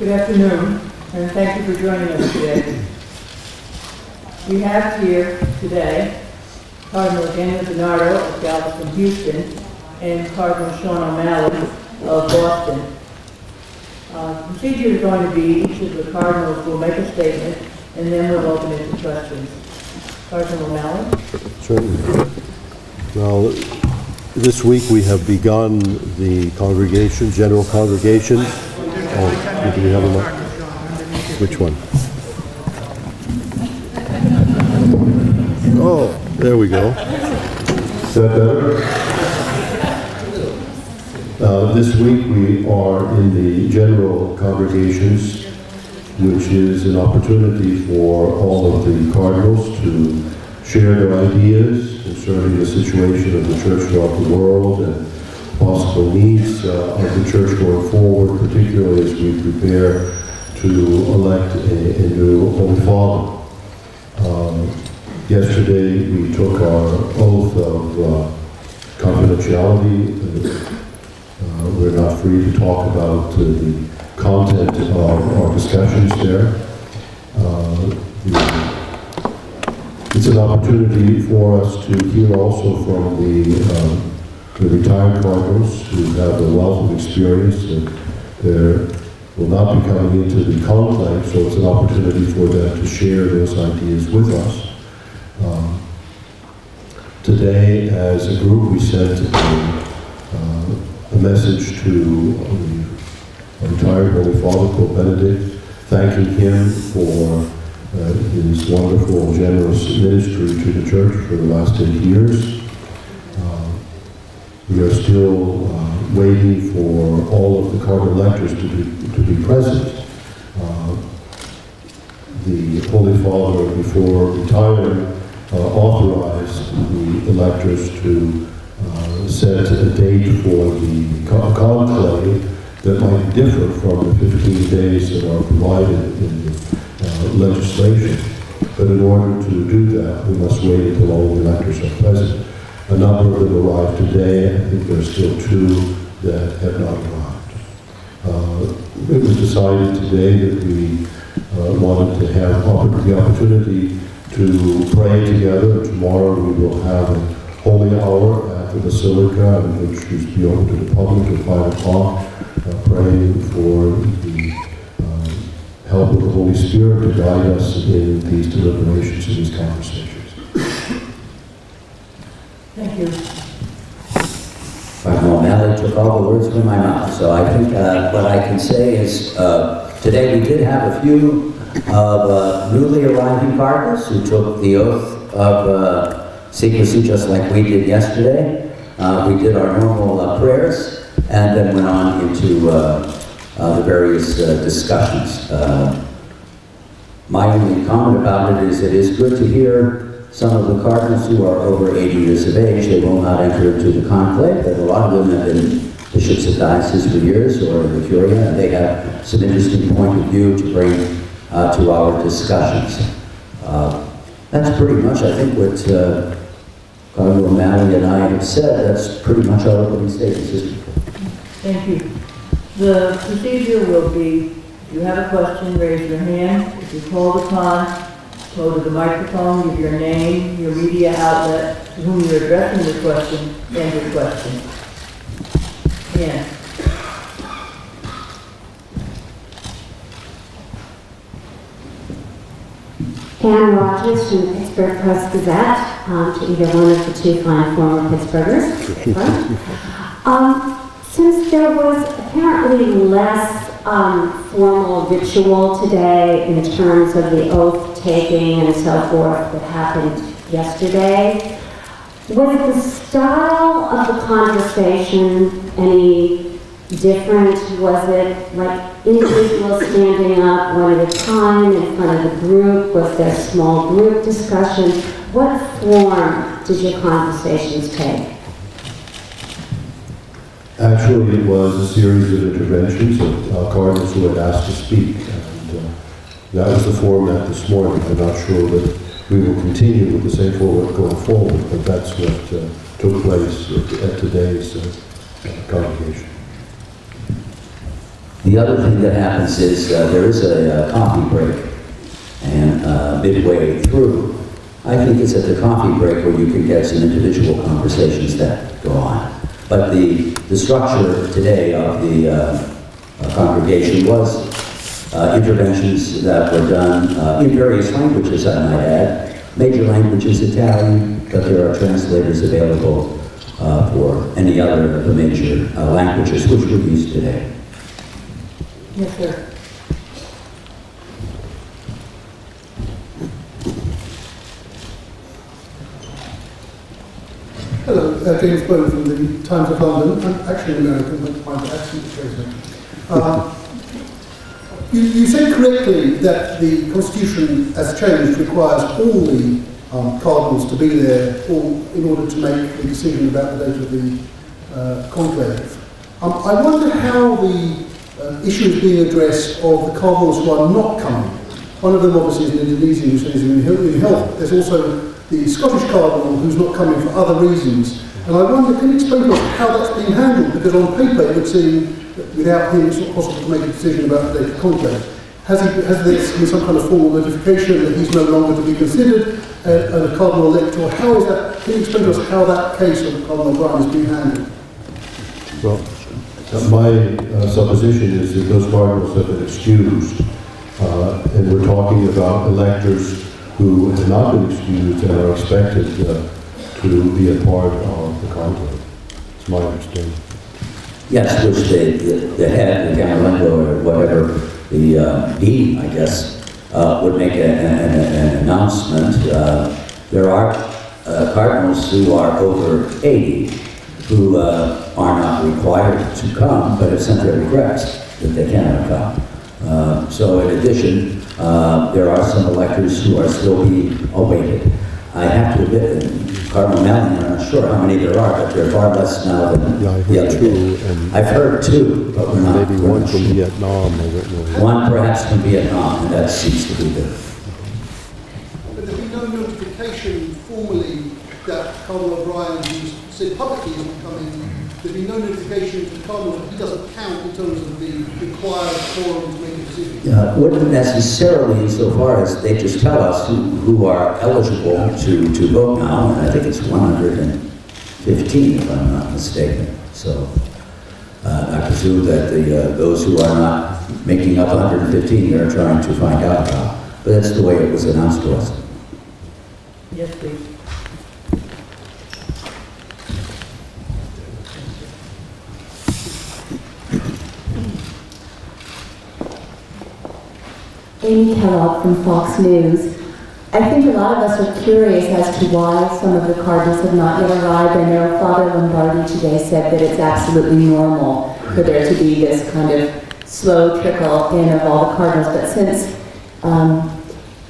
Good afternoon, and thank you for joining us today. We have here today Cardinal DiNardo of Galveston-Houston and Cardinal Seán of Boston. The procedure is going to be each of the cardinals will make a statement, and then we'll open it to questions. Cardinal O'Malley? Certainly. Well, this week we have begun the congregation, general congregation. Oh, do we have one? Which one? Oh, there we go. Is that better? This week we are in the general congregations, which is an opportunity for all of the cardinals to share their ideas concerning the situation of the church throughout the world and possible needs of the church going forward, particularly as we prepare to elect a new Holy Father. Yesterday we took our oath of confidentiality. We're not free to talk about the content of our discussions there. It's an opportunity for us to hear also from the retired cardinals who have a wealth of experience, and they will not be coming into the conclave, so it's an opportunity for them to share those ideas with us. Today, as a group, we sent a message to a retired Holy Father called Benedict, thanking him for his wonderful, generous ministry to the church for the last 10 years. We are still waiting for all of the cardinal electors to be present. The Holy Father, before retiring, authorized the electors to set a date for the conclave that might differ from the 15 days that are provided in the legislation. But in order to do that, we must wait until all the electors are present. A number of them arrived today. I think there are still 2 that have not arrived. It was decided today that we wanted to have the opportunity to pray together. Tomorrow we will have a holy hour at the Basilica, which is be open to the public at 5 o'clock, praying for the help of the Holy Spirit to guide us in these deliberations and these conversations. Thank you. Cardinal O'Malley took all the words from my mouth, so I think what I can say is today we did have a few of newly arriving cardinals who took the oath of secrecy just like we did yesterday. We did our normal prayers and then went on into the various discussions. My only comment about it is good to hear some of the cardinals who are over 80 years of age. They will not enter into the conclave, but a lot of them have been bishops of dioceses for years or in the curia, and they have some interesting point of view to bring to our discussions. That's pretty much, I think, what Cardinal O'Malley and I have said. That's pretty much our opening statement, Sister. Thank you. The procedure will be, if you have a question, raise your hand. If you're called upon, go to the microphone, give your name, your media outlet, to whom you're addressing the question, and your question. Yeah. Ann Rogers from the Pittsburgh Press-Gazette, to either one of the 2 fine former Pittsburghers. Since there was apparently less formal ritual today in terms of the oath-taking and so forth that happened yesterday, was the style of the conversation any different? Was it like individuals standing up one at a time in front of the group? Was there small group discussion? What form did your conversations take? Actually, it was a series of interventions of cardinals who had asked to speak, and that was the format this morning. I'm not sure that we will continue with the same format going forward, but that's what took place at today's congregation. The other thing that happens is there is a coffee break, and midway through, I think it's at the coffee break where you can get some individual conversations that go on. But the structure today of the congregation was interventions that were done in various languages, I might add. Major languages, Italian, but there are translators available for any other of the major languages which we use today. Yes, sir. Hello, James Bowen from the Times of London. I'm actually American, but my accent shows me. You said correctly that the Constitution, as changed, requires all the cardinals to be there in order to make the decision about the date of the conclave. I wonder how the issue is being addressed of the cardinals who are not coming. One of them obviously is an Indonesian who says in health. There's also the Scottish cardinal who's not coming for other reasons. And I wonder, can you explain to us how that's being handled? Because on paper it would seem that without him it's not possible to make a decision about the date of conclave. Has there been some kind of formal notification that he's no longer to be considered a cardinal elect, or how is that? Can you explain to us how that case of Cardinal O'Brien is being handled? Well, my supposition is that those cardinals have been excused, and we're talking about electors who have not been excused and are expected to be a part of the conclave. It's my understanding. Yes, which the head, the Camerlengo, or whatever, the dean, I guess, would make an announcement. There are cardinals who are over 80 who are not required to come, but have sent their regrets that they cannot come. So in addition, there are some electors who are still being awaited. I have to admit, Cardinal Manning, I'm not sure how many there are, but there are far less now than the other two. I've heard two, but we're not. Maybe one from Vietnam. One perhaps from Vietnam, and that seems to be the. But there'd be no notification formally that Cardinal O'Brien, who's said publicly he's not coming, there'd be no notification to the Cardinal that he doesn't count in terms of the required quorum to make a decision. Wouldn't necessarily, insofar as they just tell us who are eligible to vote now, and I think it's 115, if I'm not mistaken. So I presume that those who are not making up 115, they're trying to find out about. But that's the way it was announced to us. Yes, please. Amy Kellogg from Fox News. I think a lot of us are curious as to why some of the cardinals have not yet arrived. I know Father Lombardi today said that it's absolutely normal for there to be this kind of slow trickle in of all the cardinals, but since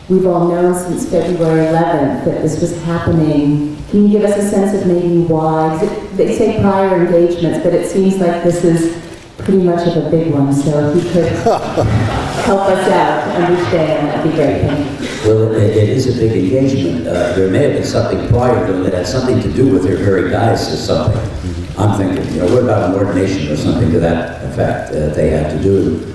we've all known since February 11th that this was happening, can you give us a sense of maybe why? They say prior engagements, but it seems like this is pretty much of a big one, so if you could help us out to understand, that'd be great. Thank you. Well, it is a big engagement. There may have been something prior to it that had something to do with their very diocese or something. I'm thinking, what about an ordination or something to that effect they had to do?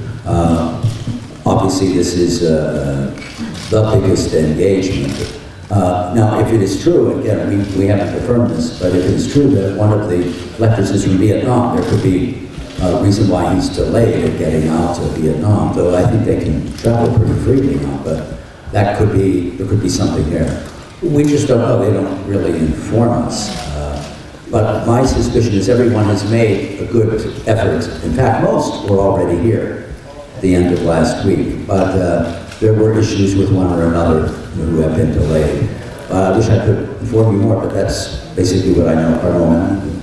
Obviously, this is the biggest engagement. Now, if it is true, again, we haven't confirmed this, but if it is true that one of the electors is from Vietnam, there could be a reason why he's delayed in getting out to Vietnam, though I think they can travel pretty freely now, but there could be something there. We just don't know, they don't really inform us. But my suspicion is everyone has made a good effort. In fact, most were already here at the end of last week, but there were issues with one or another who have been delayed. I wish I could inform you more, but that's basically what I know. Cardinal Manning.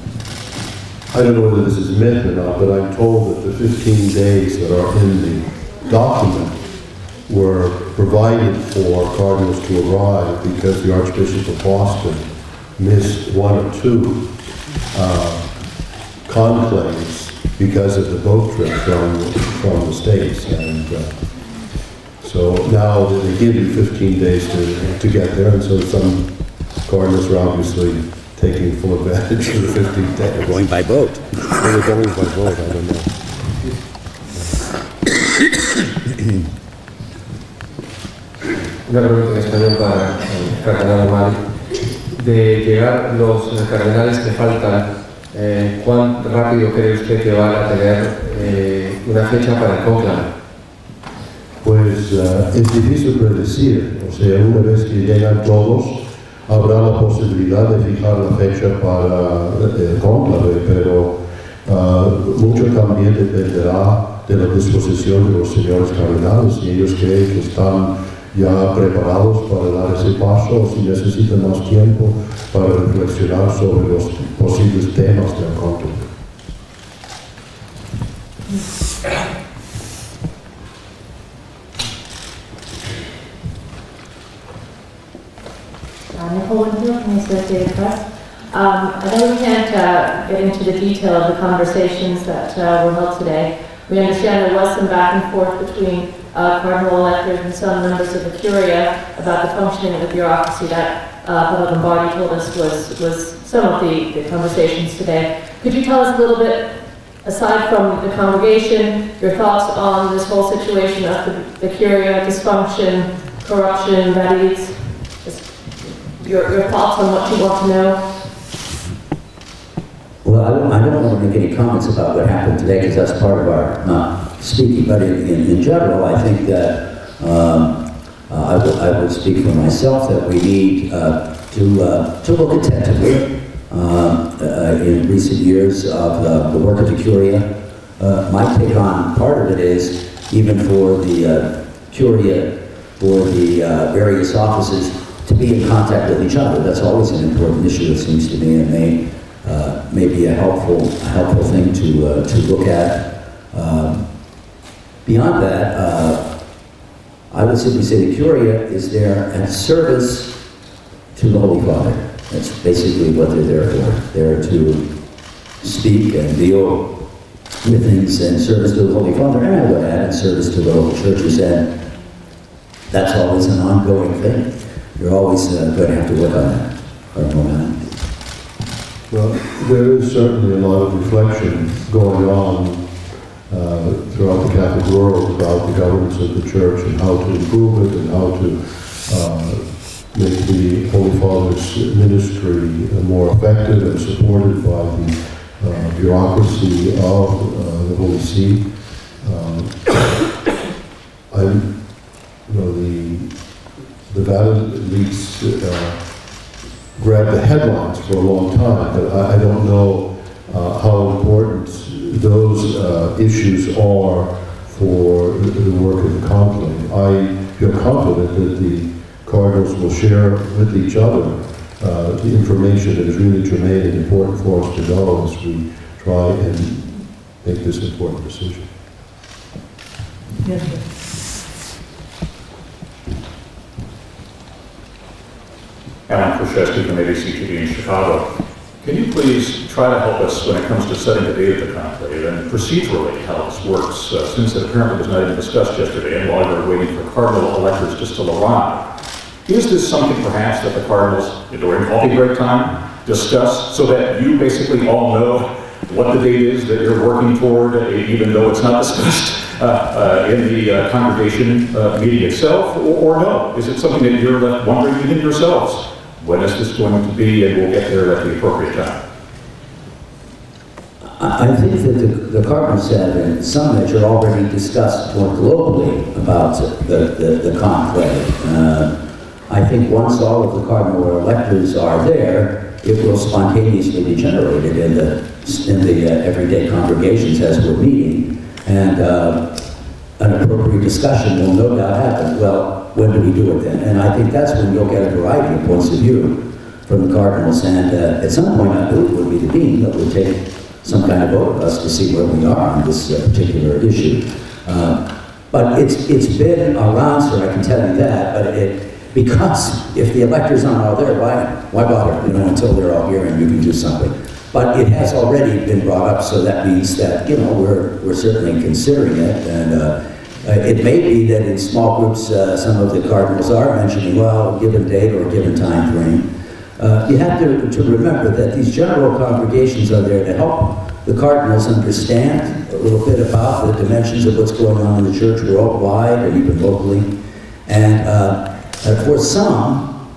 I don't know whether this is myth or not, but I'm told that the 15 days that are in the document were provided for cardinals to arrive because the Archbishop of Boston missed one or two conclaves because of the boat trip from the States. And so now they give you 15 days to get there, and so some cardinals are obviously taking full advantage of the 15 days. They're going by boat. They're going by boat, I don't know. Una pregunta en español para el cardenal March. De llegar los cardenales que faltan, ¿cuán rápido cree usted que van a tener una fecha para el conclave? Pues es difícil predecir, o sea, una vez que llegan todos, habrá la posibilidad de fijar la fecha para el conclave, pero mucho también dependerá de la disposición de los señores cardenales, si ellos creen que están ya preparados para dar ese paso, o si necesitan más tiempo para reflexionar sobre los posibles temas del conclave. Nicole Winfield from the Associated Press. I know we can't get into the detail of the conversations that were held today. We understand there was some back and forth between cardinal electors and some members of the curia about the functioning of the bureaucracy. That Father Lombardi told us was some of the conversations today. Could you tell us a little bit, aside from the congregation, your thoughts on this whole situation of the curia, dysfunction, corruption, Benedict? Your thoughts on what you want to know? Well, I don't want to make any comments about what happened today because that's part of our not speaking, but in general, I think that I would speak for myself that we need to look attentively in recent years of the work of the curia. My take on part of it is even for the curia, for the various offices, to be in contact with each other. That's always an important issue, it seems to me, and may be a helpful thing to look at. Beyond that, I would simply say the curia is there at service to the Holy Father. That's basically what they're there for. They're to speak and deal with things in service to the Holy Father, and I would add in service to the local churches, and that's always an ongoing thing. You're always going to have to work on that. Well, there is certainly a lot of reflection going on throughout the Catholic world about the governance of the Church and how to improve it and how to make the Holy Father's ministry more effective and supported by the bureaucracy of the Holy See. The Vatican leaks grabbed the headlines for a long time, but I don't know how important those issues are for the work of the conclave. I feel confident that the Cardinals will share with each other the information that is really germane and important for us to know as we try and make this important decision. Yes, sir. Alan Krzyzewski from ABCTV in Chicago. Can you please try to help us when it comes to setting the date of the conclave and procedurally how this works, since it apparently was not even discussed yesterday and while you're waiting for cardinal electors to still arrive? Is this something perhaps that the cardinals, during coffee break time, discuss so that you basically all know what the date is that you're working toward, even though it's not discussed in the congregation meeting itself, or no? Is it something that you're left wondering within yourselves? When is this going to be, and we'll get there at the appropriate time? I think that the Cardinals have, in some measure, already discussed more globally about the conclave. I think once all of the cardinal electors are there, it will spontaneously be generated in the everyday congregations as we're meeting, and an appropriate discussion will no doubt happen. Well, when do we do it then? And I think that's when you'll get a variety of points of view from the cardinals, and at some point I believe it would be the dean that would take some kind of vote of us to see where we are on this particular issue. But it's been around, sir, I can tell you that, but because if the electors aren't all there, why bother, until they're all here and you can do something. But it has already been brought up, so that means that, we're certainly considering it, and it may be that in small groups, some of the cardinals are mentioning, well, a given date or a given time frame. You have to remember that these general congregations are there to help the cardinals understand a little bit about the dimensions of what's going on in the church worldwide and even locally. And For some,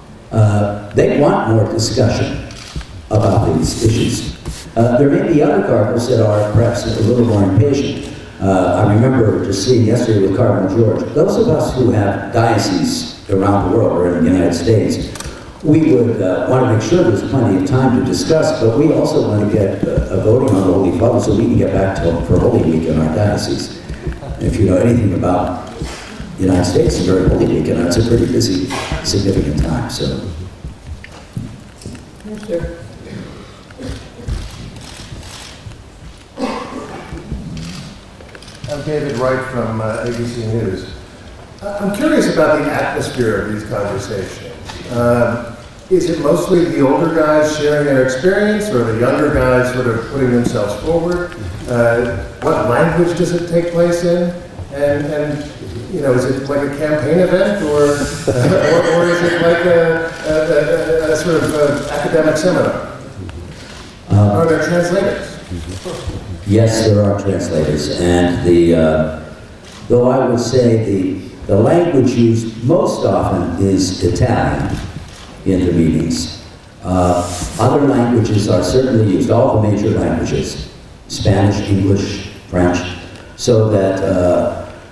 they want more discussion about these issues. There may be other cardinals that are perhaps a little more impatient. I remember just seeing yesterday with Cardinal George, those of us who have dioceses around the world or in the United States, we would want to make sure there's plenty of time to discuss, but we also want to get a voting on the Holy Father so we can get back to for Holy Week in our diocese. If you know anything about the United States and during Holy Week, it's a pretty busy, significant time. So. Yes, sir. I'm David Wright from ABC News. I'm curious about the atmosphere of these conversations. Is it mostly the older guys sharing their experience, or the younger guys sort of putting themselves forward? What language does it take place in? And you know, is it like a campaign event, or is it like a sort of academic seminar? Are there translators? Yes, there are translators, and though I would say the language used most often is Italian in the meetings. Other languages are certainly used, all the major languages, Spanish, English, French, so that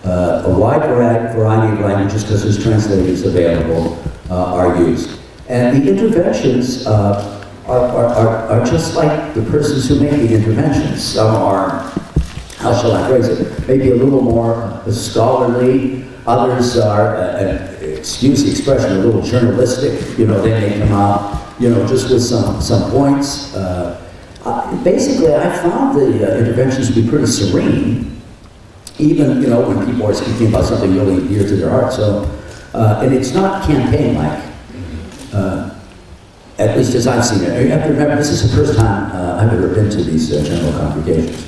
a wide variety of languages, because there's translators available, are used. And the interventions are just like the persons who make the interventions. Some are, how shall I phrase it, maybe a little more scholarly. Others are, excuse the expression, a little journalistic. You know, they may come out, you know, just with some points. Basically, I found the interventions to be pretty serene, even, you know, when people are speaking about something really dear to their heart. So, and it's not campaign-like. At least as I've seen it. You have to remember, this is the first time I've ever been to these general congregations.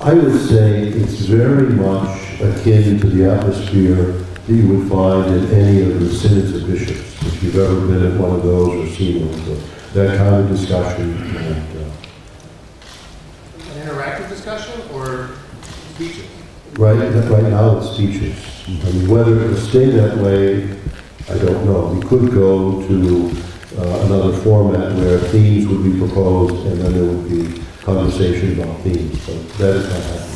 I would say it's very much akin to the atmosphere that you would find in any of the synods of bishops, if you've ever been at one of those or seen one of those. That kind of discussion. And, an interactive discussion or speeches? right now it's speeches. I mean, whether it will stay that way, I don't know. We could go to another format where themes would be proposed and then there would be conversation about themes, but that is not happening.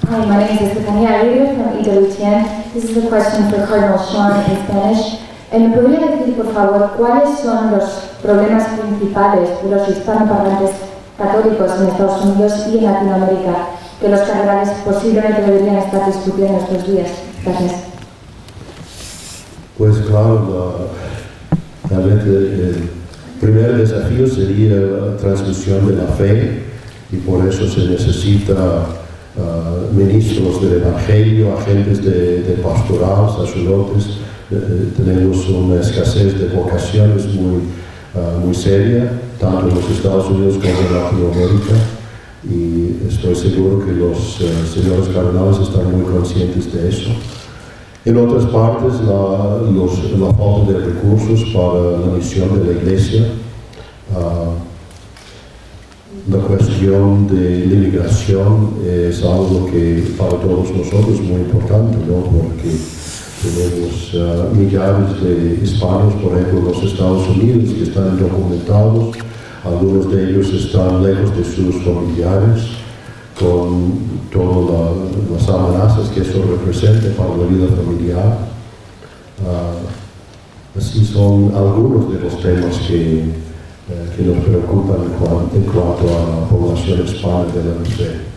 Hi, my name is Estefania Aguirre from EWTN. This is a question for Cardinal Seán in Spanish. ¿Me podría decir, por favor, cuáles son los problemas principales de los hispanoparlantes católicos en Estados Unidos y en Latinoamérica que los cardenales posiblemente deberían estar discutiendo estos días? Gracias. Pues claro, realmente el primer desafío sería la transmisión de la fe y por eso se necesita ministros del Evangelio, agentes de pastoral, sacerdotes. Tenemos una escasez de vocaciones muy seria, tanto en los Estados Unidos como en Latinoamérica, y estoy seguro que los señores cardenales están muy conscientes de eso. En otras partes, la falta de recursos para la misión de la Iglesia, la cuestión de la inmigración es algo que para todos nosotros es muy importante, ¿no? Porque tenemos millares de hispanos, por ejemplo, en los Estados Unidos, que están indocumentados. Algunos de ellos están lejos de sus familiares, con todas las amenazas que eso representa para la vida familiar. Así son algunos de los temas que nos preocupan en cuanto a la población hispana del hemisferio.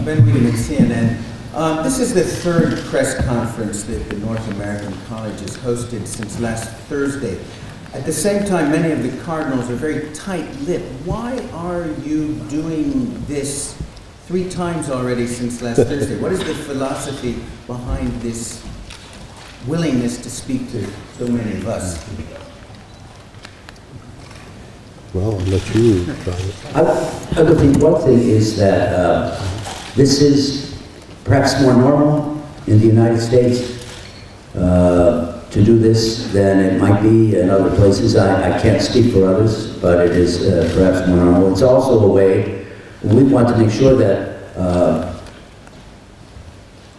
Benedict at CNN. This is the third press conference that the North American College has hosted since last Thursday. At the same time, many of the cardinals are very tight-lipped. Why are you doing this 3 times already since last Thursday? What is the philosophy behind this willingness to speak to so many of us? Well, I'll let you try it. I would think one thing is that this is perhaps more normal in the United States. to do this than it might be in other places. I can't speak for others, but it is perhaps more normal. It's also a way, we want to make sure that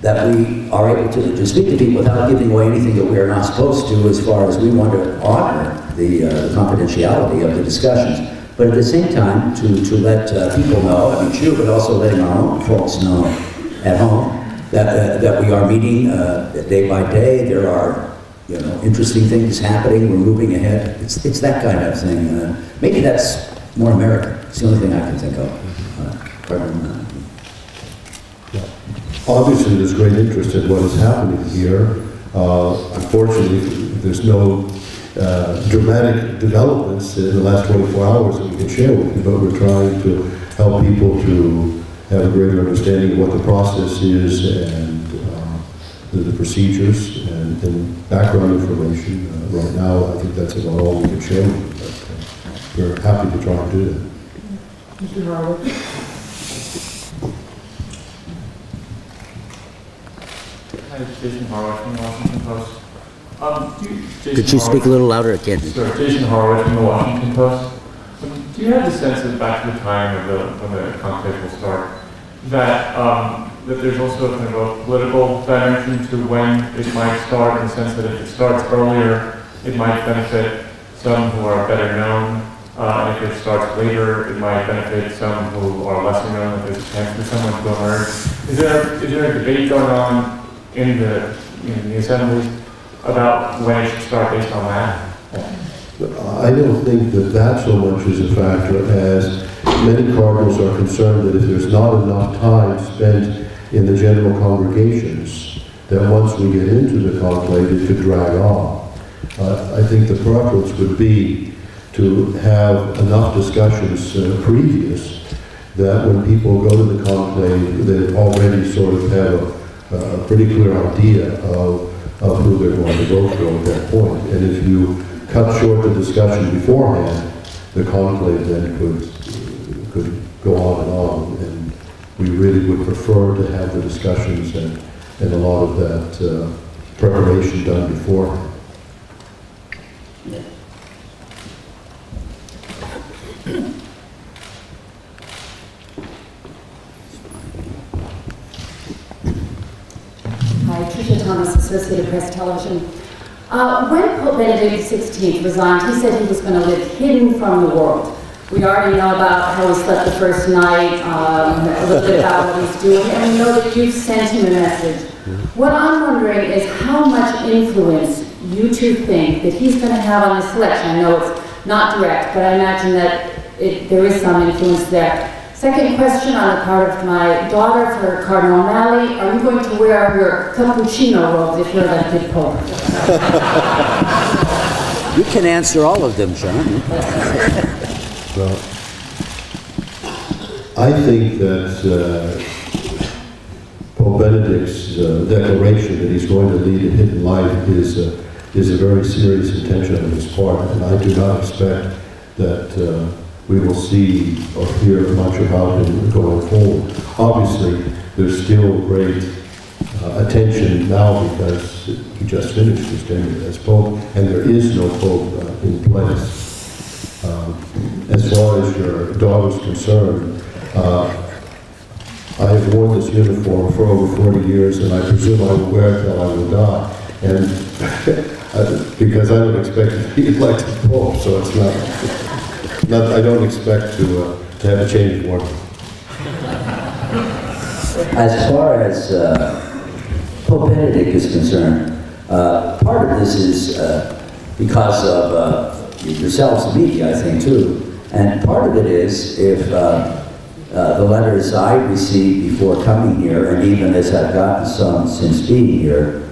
that we are able to speak to people without giving away anything that we are not supposed to, as far as we want to honor the confidentiality of the discussions. But at the same time, to let people know, I mean, true, but also letting our own folks know at home that we are meeting day by day. There are, you know, interesting things happening. We're moving ahead. It's that kind of thing. Maybe that's more American. It's the only thing I can think of. Obviously, there's great interest in what is happening here. Unfortunately, there's no dramatic developments in the last 24 hours that we can share with you, but we're trying to help people to have a greater understanding of what the process is and the procedures and background information. Right now, I think that's about all we can share with you, but we're happy to try and do that. Mr. Harwood. Hi, Jason Harwood from the Washington Post. Could you speak a little louder? I can't. Sure, Jason Harwood from the Washington Post. Do you have the sense that back to the time of when the conclave will start, that that there's also kind of a political dimension to when it might start, in the sense that if it starts earlier, it might benefit some who are better known, and if it starts later, it might benefit some who are lesser known, if there's a chance for someone to emerge? Is there a debate going on in the assembly about when it should start based on that? I don't think that so much is a factor, as many cardinals are concerned that if there's not enough time spent in the general congregations, that once we get into the conclave, it could drag on. I think the preference would be to have enough discussions previous, that when people go to the conclave, they already sort of have a pretty clear idea of who they're going to vote for at that point. And if you cut short the discussion beforehand, the conclave then could go on, and we really would prefer to have the discussions and a lot of that preparation done beforehand. Hi, Tricia Thomas, Associated Press Television. When Pope Benedict XVI resigned, he said he was going to live hidden from the world. We already know about how he slept the first night, a little bit about what he's doing, and we know that you've sent him a message. What I'm wondering is how much influence you two think that he's going to have on this election. I know it's not direct, but I imagine that there is some influence there. Second question on the part of my daughter for Cardinal O'Malley: are you going to wear your cappuccino robes if you're elected Pope? You can answer all of them, Seán. Well, I think that Pope Benedict's declaration that he's going to lead a hidden life is a very serious intention on his part, and I do not expect that we will see or hear much about him going forward. Obviously, there's still great attention now because he just finished his tenure as Pope, and there is no Pope in place. As far as your daughter's concerned, I have worn this uniform for over 40 years, and I presume I will wear it till I will die. And because I don't expect to be elected Pope, so it's not I don't expect to have a change of wardrobe. As far as Pope Benedict is concerned, part of this is because of yourselves, the media, I think, too. And part of it is if the letters I received before coming here, and even as I've gotten some since being here,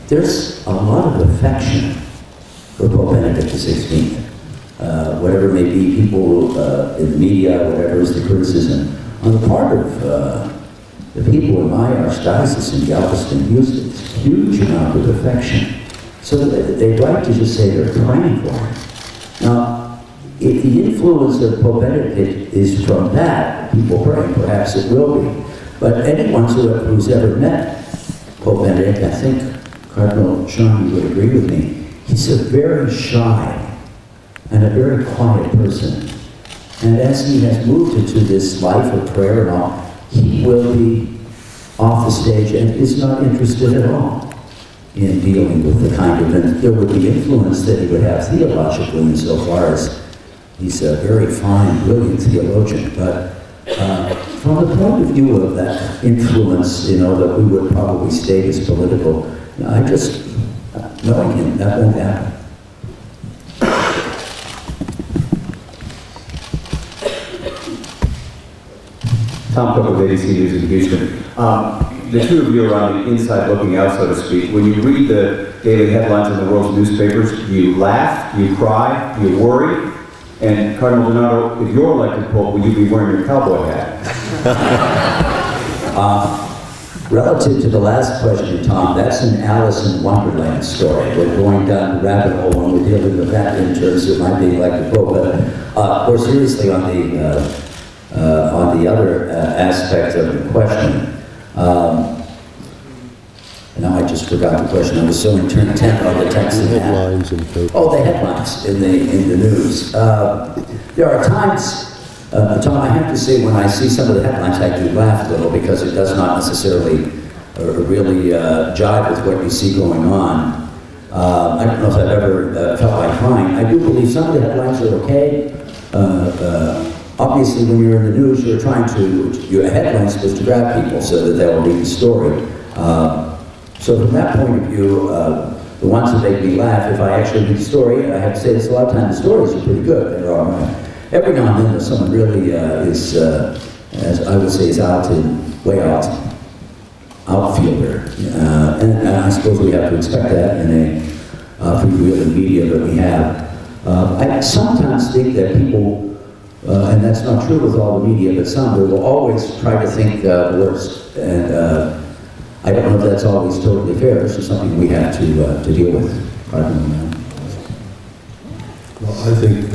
there's a lot of affection for Pope Benedict XVI. Whatever may be, people in the media, whatever is the criticism, on the part of the people in my archdiocese in Galveston-Houston, it's a huge amount of affection. So they'd like to just say they're praying for him. Now, if the influence of Pope Benedict is from that, people praying, perhaps it will be. But anyone who's ever met Pope Benedict, I think, Cardinal Seán would agree with me. He's a very shy and a very quiet person. And as he has moved into this life of prayer and all, he will be off the stage and is not interested at all in dealing with the kind of, and there would be influence that he would have theologically insofar as he's a very fine, brilliant theologian, but from the point of view of that influence, you know, that we would probably state as political, I just, knowing him, that won't happen. Tom Cook of ABC News in Houston. The two of you are on the inside looking out, so to speak. When you read the daily headlines in the world's newspapers, you laugh, you cry, you worry. And Cardinal DiNardo, if you're elected Pope, will you be wearing your cowboy hat? Relative to the last question, Tom, that's an Alice in Wonderland story. We're going down the rabbit hole and we're dealing with that in terms of my being elected Pope. But more seriously on the other aspect of the question, now I just forgot the question. I was so intent on the text in headlines and oh, the headlines in the news. There are times, Tom, I have to say, when I see some of the headlines, I do laugh a little because it does not necessarily really jive with what you see going on. I don't know if I've ever felt like crying. I do believe some of the headlines are okay. Obviously, when you're in the news, you're trying to, your headline's supposed to grab people so that they'll read the story. So from that point of view, the ones that make me laugh, if I actually read the story, I have to say this a lot of times, the stories are pretty good. They're all right. Every now and then, there's someone really is, as I would say, is way outfielder. And I suppose we have to expect that in a free-wheeling media that we have. I sometimes think that people, and that's not true with all the media, but some will always try to think the worst. And I don't know if that's always totally fair. This is something we have to deal with. Well, I think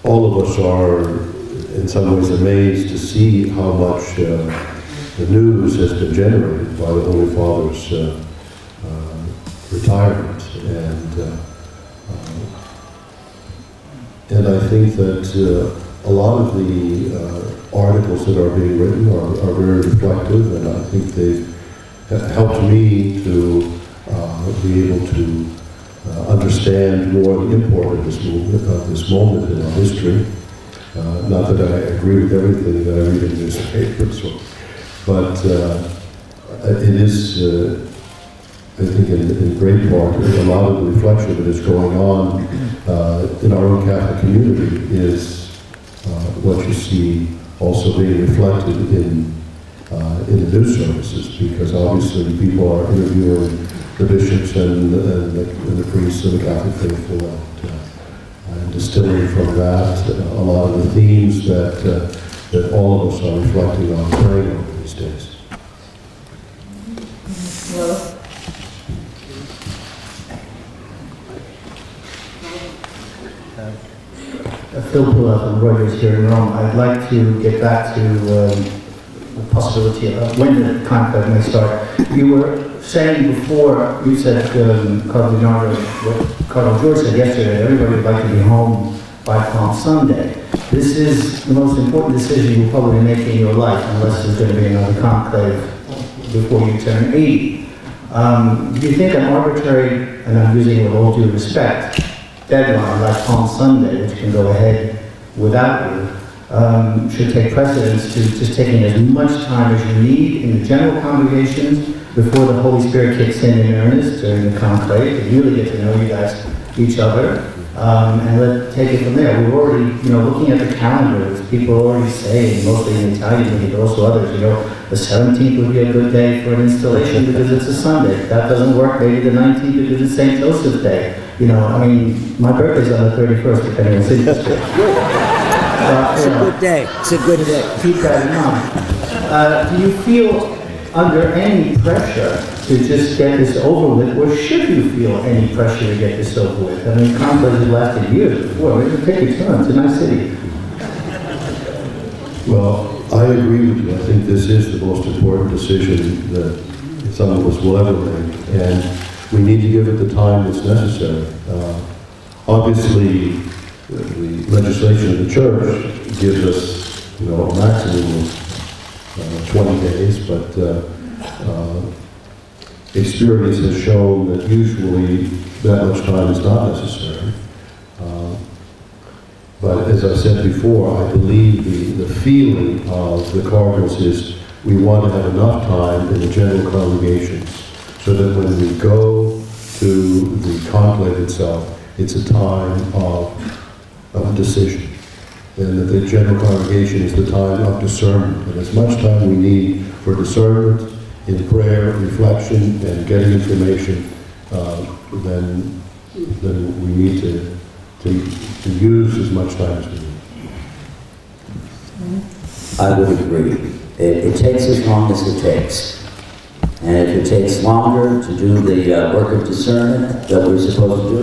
all of us are, in some ways, amazed to see how much the news has been generated by the Holy Father's retirement. And I think that a lot of the articles that are being written are very reflective, and I think they've helped me to be able to understand more the import of this movement, of this moment in our history. Not that I agree with everything that I read in newspapers, but it is, I think, in great part, a lot of the reflection that is going on in our own Catholic community is what you see also being reflected in the news services, because obviously people are interviewing the bishops and the priests of the Catholic faithful and distilling from that a lot of the themes that all of us are reflecting on praying over these days. Well, Phil Pullout from Reuters here in Rome. I'd like to get back to the possibility of when the conclave may start. You were saying before, you said, Cardinal DiNardo, what Cardinal George said yesterday, that everybody would like to be home by Palm Sunday. This is the most important decision you'll probably make in your life, unless there's going to be another conclave before you turn 80. Do you think an arbitrary, and I'm using it with all due respect, deadline like Palm Sunday, which can go ahead without you, should take precedence to just taking as much time as you need in the general congregations before the Holy Spirit kicks in earnest during the conclave, to really get to know you guys, each other, and take it from there. We're already, looking at the calendars, people are already saying, mostly in Italian, but also others, the 17th would be a good day for an installation because it's a Sunday. If that doesn't work, maybe the 19th because it's St. Joseph's Day. My birthday's on the 31st, depending on city district. It's a good day. It's a good day. Keep that in mind. Do you feel under any pressure to just get this over with, or should you feel any pressure to get this over with? I mean, conclaves have lasted years before. Maybe take your turn. It's a nice city. Well, I agree with you. I think this is the most important decision that some of us will ever make, and we need to give it the time that's necessary. Obviously, the legislation of the church gives us, a maximum of 20 days, but experience has shown that usually that much time is not necessary. But as I said before, I believe the feeling of the Cardinals is we want to have enough time in the general congregations so that when we go to the conclave itself, it's a time of decision. And that the general congregation is the time of discernment. And as much time we need for discernment, in prayer, reflection, and getting information, then we need to use as much time as we need. I would agree. It takes as long as it takes. And if it takes longer to do the work of discernment that we're supposed to do,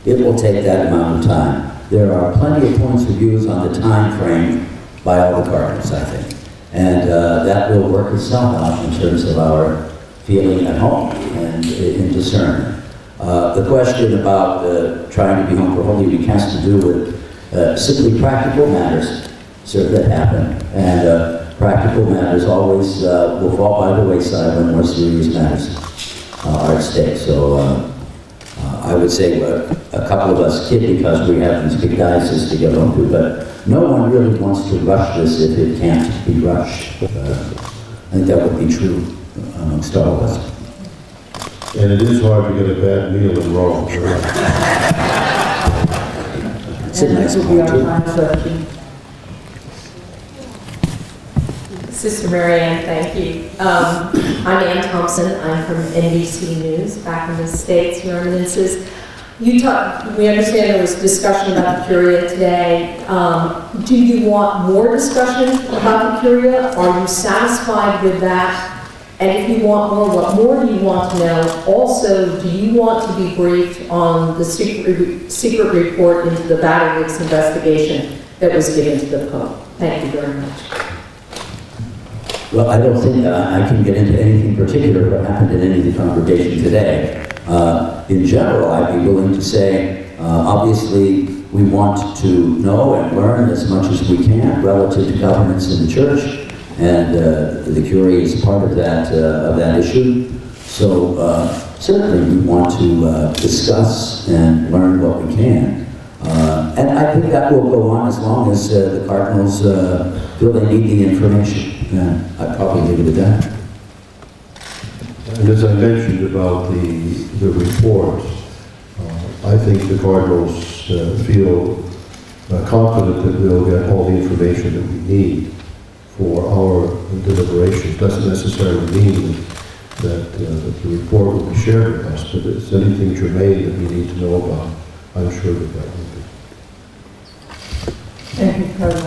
it will take that amount of time. There are plenty of points of views on the time frame by all the Cardinals, I think. And that will work itself out in terms of our feeling at home and in discernment. The question about trying to be home for Holy Week has to do with simply practical matters, that happen. And practical matters always will fall by the wayside when more serious matters are at stake. So I would say a couple of us kid because we have these big dioceses to get home to, but no one really wants to rush this if it can't be rushed. I think that would be true amongst all of us. And it is hard to get a bad meal in Rome. It's a nice point, too. Sister Marianne, thank you. I'm Ann Thompson. I'm from NBC News back in the States, Your Eminences. We understand there was discussion about the curia today. Do you want more discussion about the curia? Are you satisfied with that? And if you want more, what more do you want to know? Also, do you want to be briefed on the secret report into the Battle Leaks investigation that was given to the Pope? Thank you very much. Well, I don't think I can get into anything particular what happened in any of the congregation today. In general, I'd be willing to say, obviously, we want to know and learn as much as we can relative to governance in the church, and the curia is part of that issue. So certainly we want to discuss and learn what we can. And I think that will go on as long as the Cardinals feel they need the information. I'd probably leave it at that. And as I mentioned about the report, I think the Cardinals feel confident that we'll get all the information that we need for our deliberations. Doesn't necessarily mean that the report will be shared with us, but if there's anything germane that we need to know about, I'm sure that will be. Thank you, Cardinal